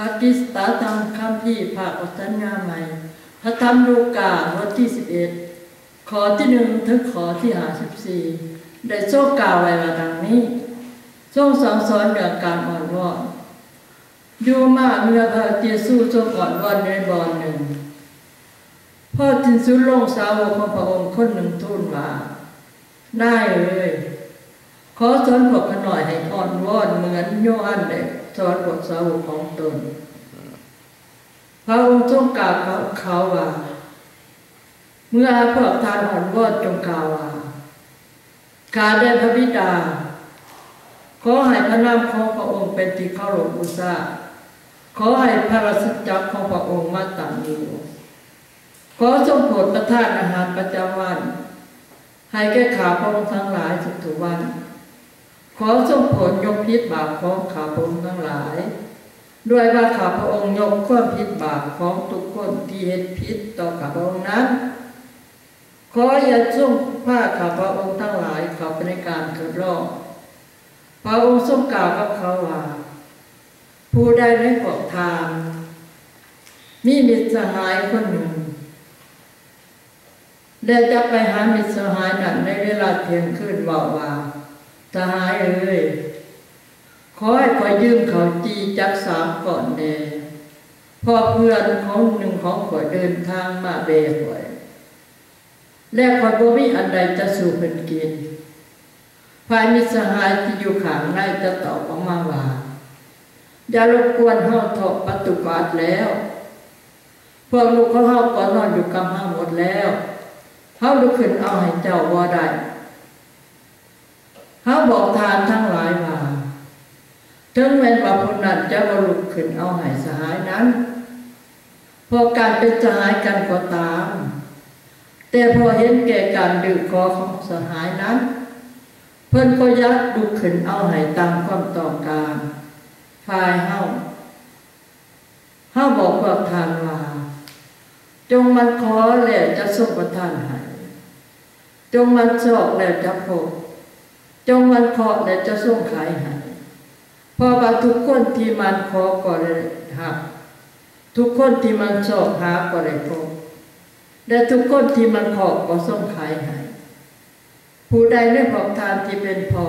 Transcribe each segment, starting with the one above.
ปากีสถานทำคำที่ภาคอัตญาใหม่พระธรรมลูกาบทที่11ข้อที่1ถึงข้อที่54ได้ทรงกล่าวไว้ว่าดังนี้ทรงสั่งสอนเรื่องการอ่อนวอนอยู่มาเมื่อพระเยซูทรงอ่อนวอนในบ่อหนึ่งพอถึงสุดลงสาวกของพระองค์คนหนึ่งทูลว่านายเอ๋ยขอสอนพวกข้าหน่อยให้อ่อนวอนเหมือนโยฮันได้สอนพวกสาวกของตนพระองค์ทรงกล่าวกับเขาว่าเมื่อพวกท่านอ่อนวอนจงกล่าวว่าข้าได้พระบิดาขอให้พระนามของพระองค์เป็นที่เคารพบูชาขอให้พระราชจักรของพระองค์มาตั้งอยู่ขอทรงโปรดประทานอาหารประจำวันให้แก่ข้าพระองค์ทั้งหลายทุกๆวันขอทรงโปรดยกพิษบาปของข้าพระองค์ทั้งหลายด้วยว่าข้าพระองค์ยกความผิดบาปของทุกคนที่เฮ็ดผิดต่อข้าพระองค์นั้นขออย่าทรงพาข้าพระองค์ทั้งหลายเข้าไปในการทดลองพระองค์ทรงกล่าวกับเขาว่าผู้ใดในพวกท่านมีมิตรสหายคนหนึ่งได้จะไปหามิตรสหายนั้นในเวลาเที่ยงคืนว่าสหายเอ้ยขอให้ข้อยยืมเขาจีจัก3ก่อนแน่พอเพื่อนของหนึ่งของข้อยเดินทางมาเบะข้อยและข้อยบ่มีอันใดจะสู่เพิ่นกินฝ่ายมิตรสหายที่อยู่ข้างในจะตอบออกมาว่าอย่ารบกวนเฮาทอกประตูบาทแล้วพวกลูกของเฮาก็นอนอยู่กับเฮาหมดแล้วเฮาลุกขึ้นเอาให้เจ้าบ่ได้เฮาบอกทานทั้งหลายว่าถึงแม้ว่าผู้นั้นจะบ่ลุกขึ้นเอาให้สหายนั้นพอการเป็นสหายกันก็ตามแต่พอเห็นแก่การดื้อคอของสหายนั้นเพิ่นก็ยักลุกขึ้นเอาให้ตามความต้องการฝ่ายเฮาบอกพวกทานว่าจงมันขอแล้วจะทรงประทานให้จงมันซอกแล้วจะพบจงมันเคาะแล้วจะทรงขายให้เพราะว่าทุกคนที่มันขอก็ได้รับทุกคนที่มันซอกหาก็ได้พบและทุกคนที่มันขอก็ทรงขายให้ผู้ใดในพวกทานที่เป็นพอ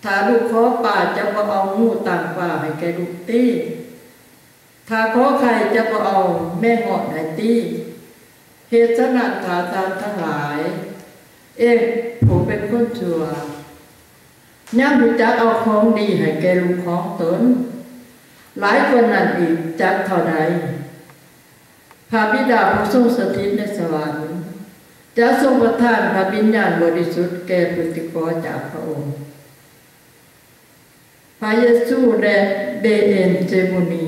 ถ้าลูกขอป่าจะบ่เอางูต่างป่าให้แกลูกตีถ้าขอใครจะบ่เอาแม่งอดให้ตีเหตุฉะนั้นถ้าทานทั้งหลายผู้เป็นคนชั่วย่ำรู้จักเอาของดีให้แกลูกของตนหลายคนนั้นอีกจักเท่าใดพระบิดาผู้ทรงสถิตในสวรรค์จะทรงประทานพระวิญญาณบริสุทธิ์แก่ผู้ที่ขอจากพระองค์พระเยซูและเบเอนเจมุนี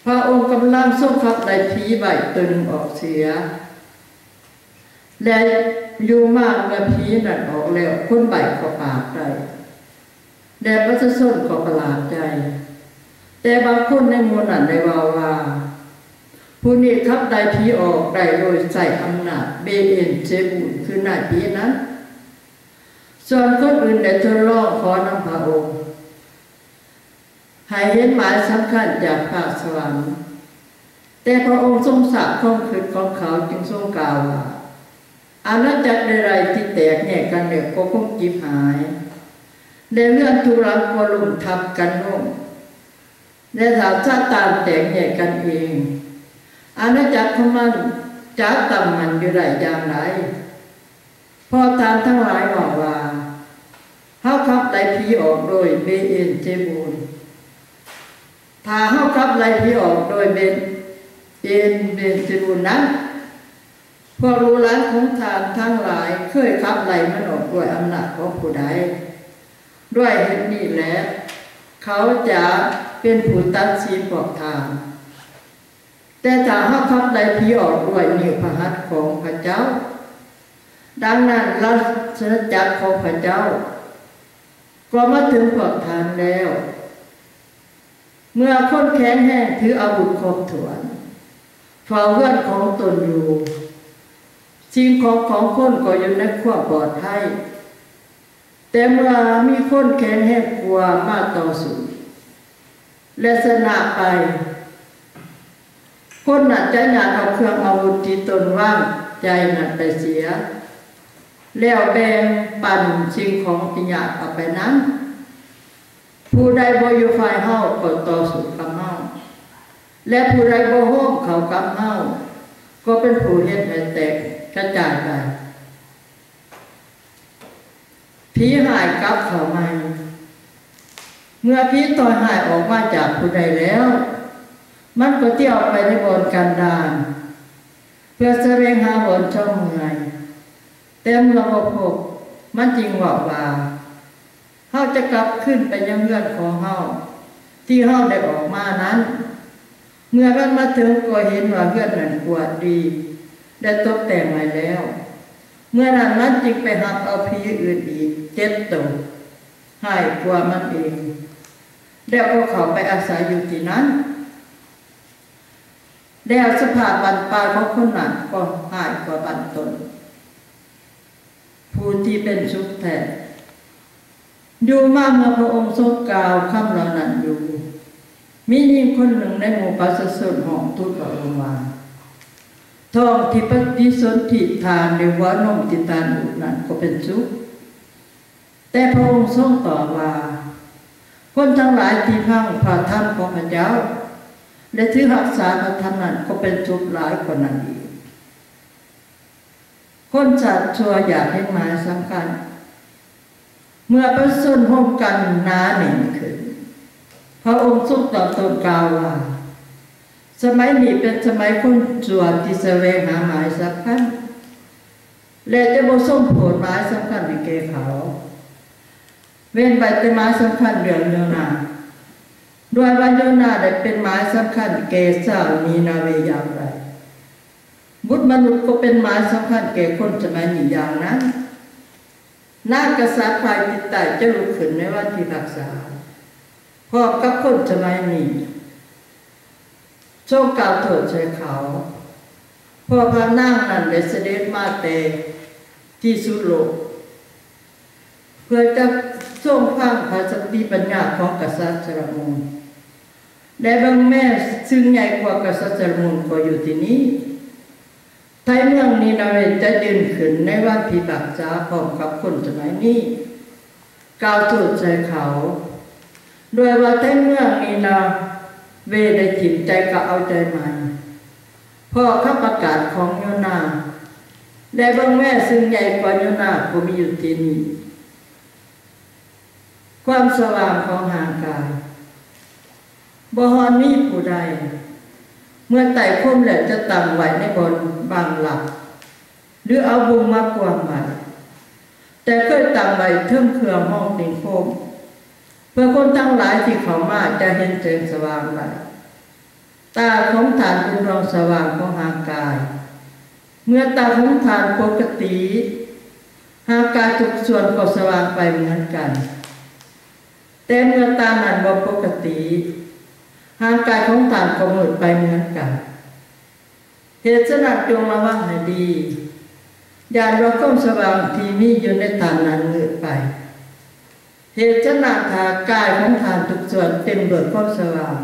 พระองค์กำลังทรงขับไล่ผีใบตัวหนึ่งออกเสียและอยู่มากเมื่อผีนั่นออกแล้วคนใบก็ปากได้แดดพระชนก็ประหลาดใจแต่บางคนในหมู่นั้นได้ว่าผู้นี้ขับไล่ผีออกได้โดยใส่อำนาจเบเอนเจบุนคือนายผีนั้นส่วนคนอื่นได้ทดลองขอนำพระองค์ให้เห็นหมายสำคัญจากภาคสวรรค์แต่พระองค์ทรงทราบความคิดของเขาจึงทรงกล่าวว่าอาณาจักรใดๆที่แตกแยกกันเนี่ยก็คงจิบหายในเรื่องทุรังก็ลุ่มทับกันลงในสาวชาติตามแตกแยกกันเองอาณาจักรของมันจะต่ำมันอยู่ได้อย่างไรพอทานทั้งหลายบอกว่าเฮาขับไล่ผีออกโดยเบเอนเจบูนถ้าเฮาขับไล่ผีออกโดยเบนเจบูนนั้นพวกลูกหลานของทานทั้งหลายเคยขับไล่มันออกด้วยอำนาจของผู้ใดด้วยเหตุนี้แหละเขาจะเป็นผู้ตัดสินพวกทานแต่ถ้าเฮาขับไล่ผีออกด้วยนิ้วพระหัตถ์ของพระเจ้าดังนั้นราชจักรของพระเจ้าก็มาถึงพวกทานแล้วเมื่อคนแข็งแห้งถืออาวุธครบถ้วนเฝ้าเรือนของตนอยู่สิ่งของคนก็อยู่ในความปลอดภัยแต่เมื่อมีคนแข็งแห้งกลัวมาต่อสู้ แ และชนะไปคนนั้นจะอยากเอาเครื่องอาวุธที่ตนว่างใจนั้นไปเสียแล้วแบ่งปันสิ่งของที่อยากเอาไปนั้นผู้ใดบ่อยู่ฝ่ายเฮาก็ต่อสู้กับเฮาและผู้ใดบ่โฮมเข้ากับเฮาก็เป็นผู้เฮ็ดให้แตกกระจายไปผีหายกลับเข้ามาเมื่อผีต่อยหายออกมาจากผู้ใดแล้วมันก็เที่ยวไปในบนกันดารเพื่อแสวงหาบนช่องเมื่อยเต็มระบบพบมันจริงว่าเฮาจะกลับขึ้นไปยังเรือนของเฮาที่เฮาได้ออกมานั้นเมื่อมันมาถึงก็เห็นว่าเรือนนั้นกวาดดีได้ตกแต่งใหม่แล้วเมื่อนั้นมันจึงไปหักเอาผีอื่นอีก7 ตัวให้กว่ามันเองแล้วก็เข้าไปอาศัยอยู่ที่นั้นแล้วสภาพบรรปลายของคนนั้นก็หายกว่าบรรตนผู้ที่เป็นสุขแท้อยู่มาเมื่อพระองค์ทรงกล่าวคำเหล่านั้นอยู่มีหญิงคนหนึ่งในหมู่ประชาชนห้องทูลพระองค์ว่าทองที่ปฏิสนธิทานในหัวนมที่ทานอยู่นั้นก็เป็นสุขแต่พระองค์ทรงตอบว่าคนทั้งหลายที่พังพระธรรมของพระเจ้าและถือรักษาพระธรรมนั้นก็เป็นทุกข์หลายกว่านั้นอีกคนสัตว์ชั่วอยากให้หมายสำคัญเมื่อประสนร่วมกันหนาแน่นขึ้นพระองค์ทรงตอบตนกล่าวว่าสมัยนี้เป็นสมัยคนชั่วที่แสวงหาหมายสำคัญและจะบ่ส่งผลหมายสำคัญให้แก่เขาเว้นไปแต่หมายสำคัญเรื่องโยนาด้วยว่าโยนาได้เป็นหมายสำคัญแก่ชาวนีนาเวอย่างไรบุตรมนุษย์ก็เป็นหมายสำคัญแก่คนสมัยนี้อย่างนั้นนางกษัตริย์ฝ่ายจิตใจจะลุกขึ้นในวันที่รักษาพร้อมกับคนสมัยนี้ทรงกล่าวโทษใส่เขาเพราะพระนางนั้นได้เสด็จมาแต่ที่สุดโลกเพื่อจะทรงฟังพระสติปัญญาของกษัตริย์ซาโลมอนและบางแม่ซึ่งใหญ่กว่ากษัตริย์ซาโลมอนก็อยู่ที่นี้ไทยเมืองนีนาเวจะยืนขึ้นในวันพิพากษาพร้อมกับคนสมัยนี้กล่าวโทษใส่เขาโดยว่าไทยเมืองนีนาเวได้จิตใจก็เอาใจใหม่เพราะข้าประกาศของโยนาและบางแม่ซึ่งใหญ่กว่าโยนาก็มีอยู่ที่นี่ความสว่างของห่างกายบ่ฮอนมีผู้ใดเมื่อไต่คมแล้วจะตั้งไว้ในบนบางหลักหรือเอาบุงมากวางไว้แต่เคยตั้งไว้เทิงเครื่องห้องติงโคมเพื่อคนทั้งหลายที่เขามาจะเห็นแสงสว่างไว้ตาของฐานเป็นดวงสว่างของห่างกายเมื่อตาของฐานปกติห่างกายทุกส่วนก็สว่างไปเหมือนกันแต่เมื่อตานั้นบ่ปกติห่างกายของฐานก็มืดไปเหมือนกันเหตุฉะนั้นจงระวังให้ดีอย่าว่าความสว่างที่มีอยู่ในฐานนั้นมืดไปเหตุฉะนั้นถ้ากายของฐานทุกส่วนเต็มด้วยความสว่าง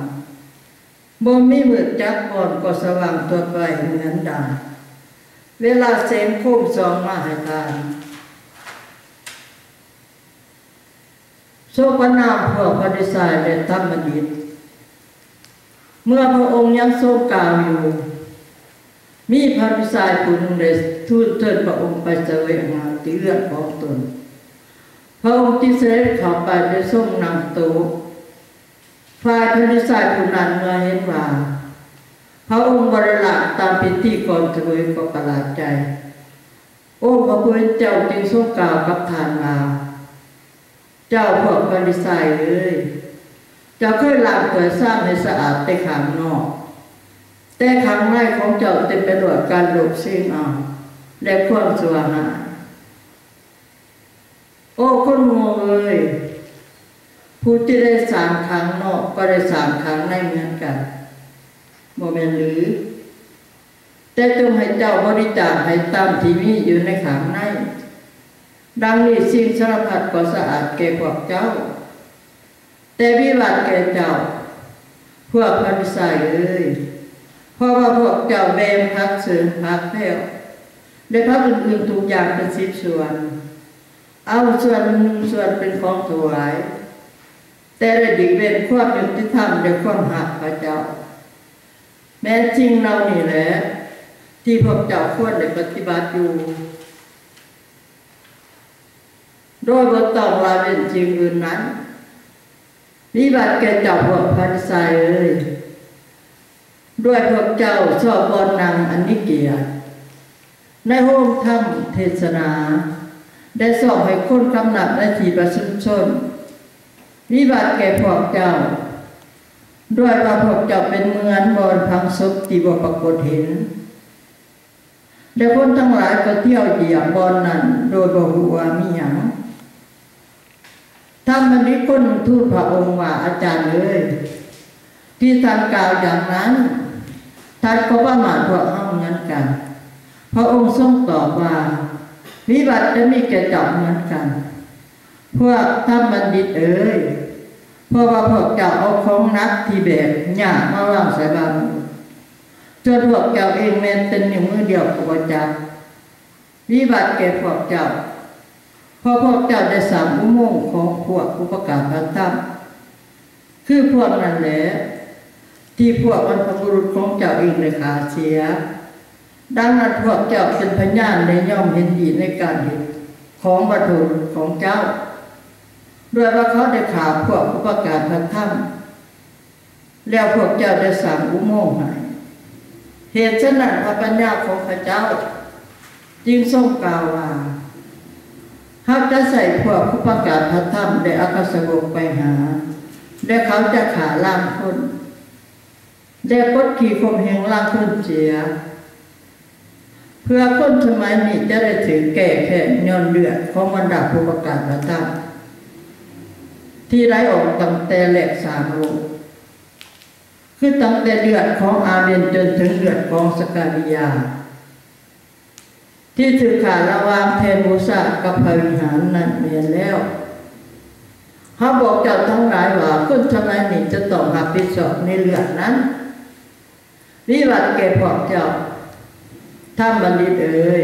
บ่มีมืดจักก่อนก็สว่างตัวไปเหมือนดังเวลาแสงโคมส่องมาให้ทานโสภณาพวกพระดิษายและธรรมดิษฐ์เมื่อพระองค์ยังทรงกล่าวอยู่มีพระดิษายผู้หนึ่งได้ทูลเชิญพระองค์ไปแสวงหาที่เรือนของตนพระองค์ที่เสด็จเข้าไปได้ทรงนั่งโต๊ะฝ่ายพระดิษายผู้นั้นเมื่อเห็นว่าพระองค์บริละตามพิธีก่อนเสวยก็ประหลาดใจโอ้พระผู้เป็นเจ้าจึงทรงกล่าวกับทานมาเจ้าพวกพระดิษายเอ้ยเจ้าเคยล้างถ้วยซ้ำให้สะอาดแต่ข้างนอกแต่ข้างในของเจ้าเต็มไปด้วยการลบสิ่งเอาและความชั่วหายโอ้คนโง่เอ้ยผู้ที่ได้สร้างข้างนอกก็ได้สร้างข้างในเหมือนกันบ่แม่นหรือแต่จงให้เจ้าบริจาคให้ตามที่มีอยู่ในข้างในดังนี้สิ่งสารพัดก็สะอาดแก่พวกเจ้าแต่วิบัติแก่เจ้า พวกพาริสัยเอ้ยเพราะว่าพวกเจ้าแบ่งพักเสริมพักแพ้วได้พักอื่นๆทุกอย่างเป็น10 ส่วนเอาส่วน1 ส่วนเป็นของถวายแต่ได้ดิเว้นความยุติธรรมและความหักพระเจ้าแม้จริงเรานี่แหละที่พวกเจ้าควรได้ปฏิบัติอยู่โดยบ่ต้องละเว้นจริงอื่นนั้นวิบัติแก่เจ้าพวกพาริสัยเอ้ยด้วยพวกเจ้าชอบบ่นั่งอันนี้เกียรติในโฮมธรรมเทศนาได้สอนให้คนกำหนัดในที่ประชุมชนวิบัติแก่พวกเจ้าด้วยว่าพวกเจ้าเป็นเหมือนบ่อนพังศพที่บ่ปรากฏเห็นและคนทั้งหลายก็เที่ยวเหยียบบ่อนนั้นโดยบ่รู้ว่ามีหยังถ้ามันมีคนทูลพระองค์ว่าอาจารย์เอ้ยที่ท่านกล่าวอย่างนั้นท่านก็ประมาทพวกเฮาเหมือนกันพระองค์ทรงตอบว่าวิบัติจะมีแก่เจ้าเหมือนกันพวกท่านบัณฑิตเอ้ยเพราะว่าพวกเจ้าเอาของหนักที่แบกยากมาวางใส่บาตรจนพวกเจ้าเองแม้แต่นิ้วมือเดียวก็บ่จับวิบัติแก่พวกเจ้าเพราะพวกเจ้าได้สร้างอุโมงค์ของพวกผู้ประกาศพระธรรมคือพวกนั้นแหละที่พวกบรรพบุรุษของเจ้าเองได้ขาดเสียดังนั้นพวกเจ้าเป็นพยานได้ย่อมเห็นดีในการเห็นของบรรพบุรุษของเจ้าด้วยว่าเขาได้ขาพวกผู้ประกาศพระธรรมแล้วพวกเจ้าได้สร้างอุโมงค์ให้เหตุฉะนั้นพระปัญญาของพระเจ้าจึงทรงกล่าวว่าหากจะใส่พวกผู้ประกาศพระธรรมได้อากาสงบไปหาและเขาจะขาล่างคนและกดขี่ข่มเหงล่างคนเสียเพื่อคนสมัยนี้จะได้ถึงแก่แค่ย้อนเลือดของบรรดาผู้ประกาศพระธรรมที่ไหลออกตั้งแต่แหลก3 โลกคือตั้งแต่เลือดของอาเบนจนถึงเลือดของสกาลิยาที่ถือขาระวางแทนมูซากับพระวิหารนั้นเมียนแล้วเขาบอกเจ้าทั้งหลายว่าคนสมัยนี้จะต้องรับผิดชอบในเลือดนั้นวิบัติแก่พวกเจ้าท่านบัณฑิตเอ๋ย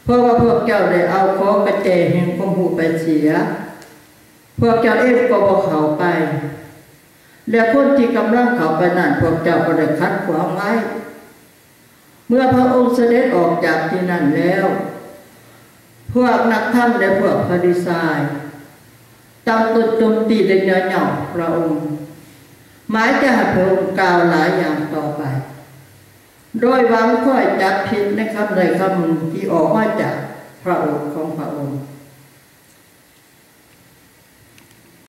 เพราะว่าพวกเจ้าได้เอาของกระเจแห่งความหูไปเสียพวกเจ้าเองก็บ่เข้าไปและคนที่กำลังเข้าไปนั้นพวกเจ้าก็ได้คัดขวางไว้เมื่อพระองค์เสด็จออกจากที่นั่นแล้วพวกนักธรรมและพวกฟาริสัยตั้งตนโจมตีและเหย่อพระองค์หมายจะให้พระองค์กล่าวหลายอย่างต่อไปโดยหวังค่อยจับผิดในคำใดคำหนึ่งที่ออกมาจากพระโอษฐ์ของพระองค์